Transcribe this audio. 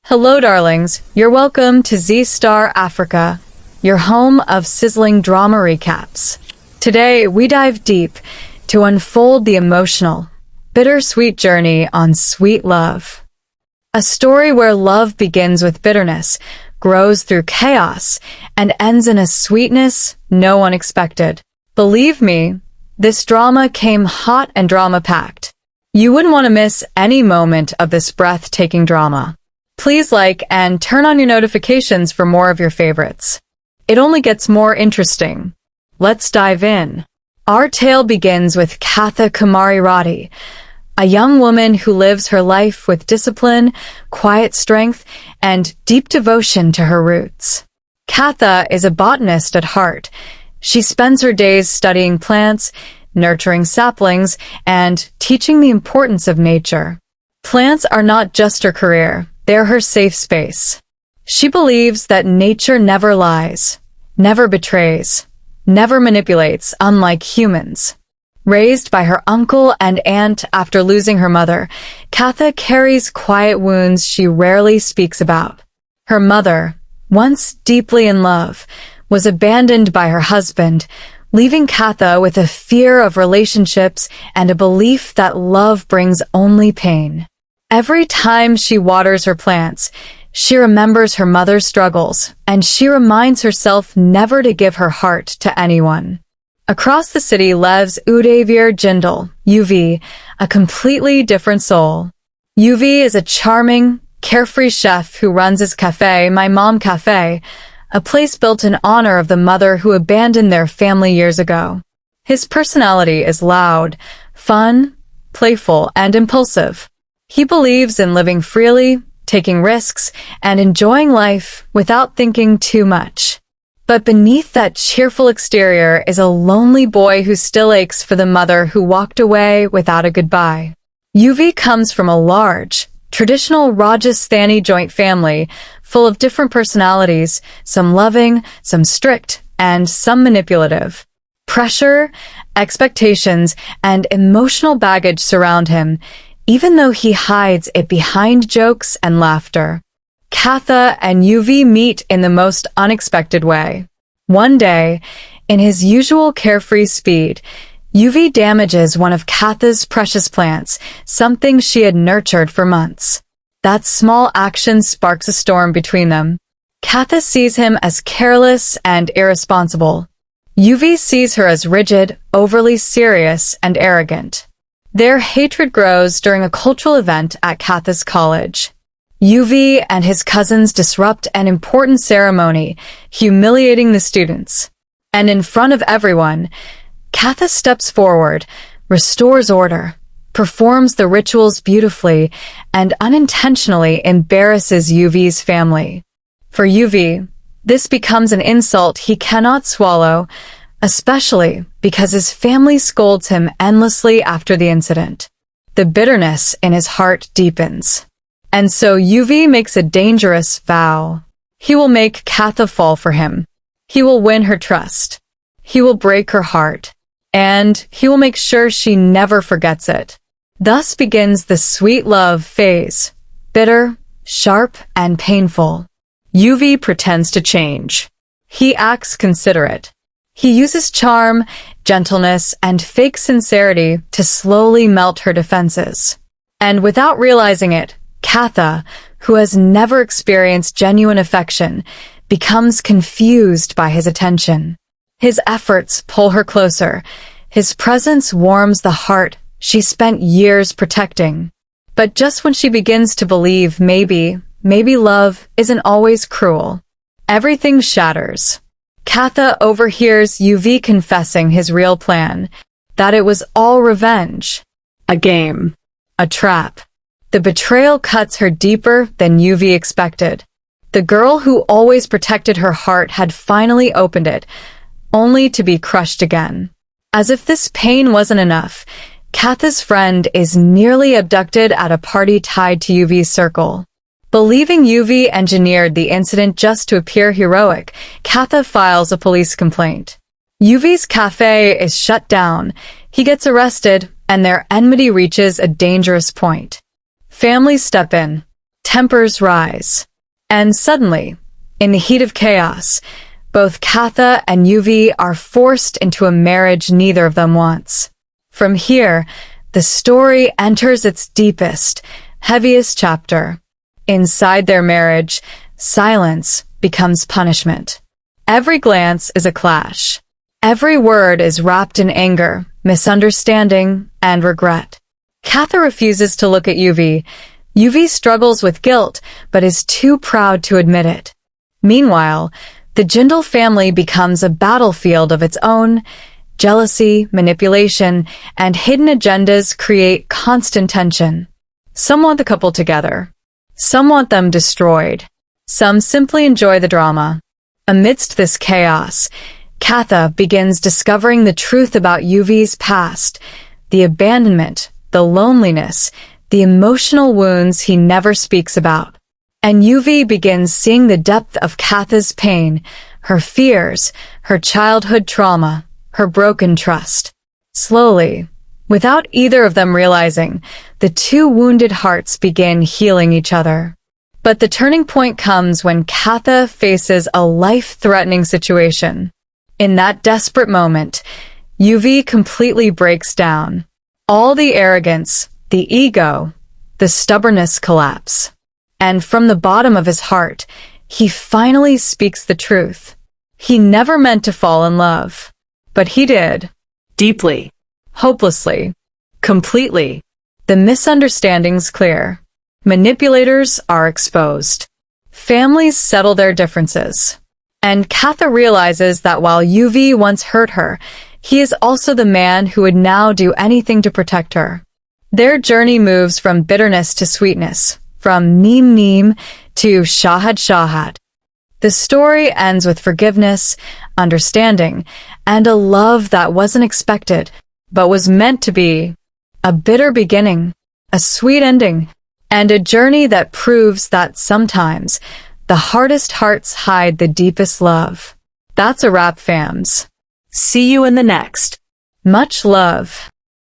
Hello, darlings. You're welcome to Z-Star Africa, your home of sizzling drama recaps. Today, we dive deep to unfold the emotional, bittersweet journey on Sweet Love. A story where love begins with bitterness, grows through chaos, and ends in a sweetness no one expected. Believe me, this drama came hot and drama-packed. You wouldn't want to miss any moment of this breathtaking drama. Please like and turn on your notifications for more of your favorites. It only gets more interesting. Let's dive in. Our tale begins with Katha Kamari, a young woman who lives her life with discipline, quiet strength, and deep devotion to her roots. Katha is a botanist at heart. She spends her days studying plants, nurturing saplings, and teaching the importance of nature. Plants are not just her career. They're her safe space. She believes that nature never lies, never betrays, never manipulates, unlike humans. Raised by her uncle and aunt after losing her mother, Katha carries quiet wounds she rarely speaks about. Her mother, once deeply in love, was abandoned by her husband, leaving Katha with a fear of relationships and a belief that love brings only pain. Every time she waters her plants, she remembers her mother's struggles, and she reminds herself never to give her heart to anyone. Across the city lives Udayveer Jindal, UV, a completely different soul. UV is a charming, carefree chef who runs his cafe, My Mom Cafe, a place built in honor of the mother who abandoned their family years ago. His personality is loud, fun, playful, and impulsive. He believes in living freely, taking risks, and enjoying life without thinking too much. But beneath that cheerful exterior is a lonely boy who still aches for the mother who walked away without a goodbye. UV comes from a large, traditional Rajasthani joint family full of different personalities, some loving, some strict, and some manipulative. Pressure, expectations, and emotional baggage surround him, even though he hides it behind jokes and laughter. Katha and UV meet in the most unexpected way. One day, in his usual carefree speed, UV damages one of Katha's precious plants, something she had nurtured for months. That small action sparks a storm between them. Katha sees him as careless and irresponsible. UV sees her as rigid, overly serious, and arrogant. Their hatred grows during a cultural event at Katha's college. UV and his cousins disrupt an important ceremony, humiliating the students. And in front of everyone, Katha steps forward, restores order, performs the rituals beautifully, and unintentionally embarrasses UV's family. For UV, this becomes an insult he cannot swallow, especially because his family scolds him endlessly after the incident. The bitterness in his heart deepens. And so UV makes a dangerous vow. He will make Katha fall for him. He will win her trust. He will break her heart. And he will make sure she never forgets it. Thus begins the sweet love phase. Bitter, sharp, and painful. UV pretends to change. He acts considerate. He uses charm, gentleness, and fake sincerity to slowly melt her defenses. And without realizing it, Katha, who has never experienced genuine affection, becomes confused by his attention. His efforts pull her closer. His presence warms the heart she spent years protecting. But just when she begins to believe maybe love isn't always cruel, everything shatters. Katha overhears UV confessing his real plan, that it was all revenge. A game. A trap. The betrayal cuts her deeper than UV expected. The girl who always protected her heart had finally opened it, only to be crushed again. As if this pain wasn't enough, Katha's friend is nearly abducted at a party tied to UV's circle. Believing UV engineered the incident just to appear heroic, Katha files a police complaint. UV's cafe is shut down, he gets arrested, and their enmity reaches a dangerous point. Families step in. Tempers rise. And suddenly, in the heat of chaos, both Katha and Udayveer are forced into a marriage neither of them wants. From here, the story enters its deepest, heaviest chapter. Inside their marriage, silence becomes punishment. Every glance is a clash. Every word is wrapped in anger, misunderstanding, and regret. Katha refuses to look at Udayveer. Udayveer struggles with guilt, but is too proud to admit it. Meanwhile, the Jindal family becomes a battlefield of its own. Jealousy, manipulation, and hidden agendas create constant tension. Some want the couple together. Some want them destroyed. Some simply enjoy the drama. Amidst this chaos, Katha begins discovering the truth about Udayveer's past, the abandonment, the loneliness, the emotional wounds he never speaks about. And Udayveer begins seeing the depth of Katha's pain, her fears, her childhood trauma, her broken trust. Slowly, without either of them realizing, the two wounded hearts begin healing each other. But the turning point comes when Katha faces a life-threatening situation. In that desperate moment, Udayveer completely breaks down. All the arrogance, the ego, the stubbornness collapse. And from the bottom of his heart, he finally speaks the truth. He never meant to fall in love. But he did. Deeply. Hopelessly. Completely. The misunderstanding's clear. Manipulators are exposed. Families settle their differences. And Katha realizes that while Udayveer once hurt her, he is also the man who would now do anything to protect her. Their journey moves from bitterness to sweetness, from neem to shahad. The story ends with forgiveness, understanding, and a love that wasn't expected, but was meant to be. A bitter beginning, a sweet ending, and a journey that proves that sometimes the hardest hearts hide the deepest love. That's a wrap, fams. See you in the next. Much love.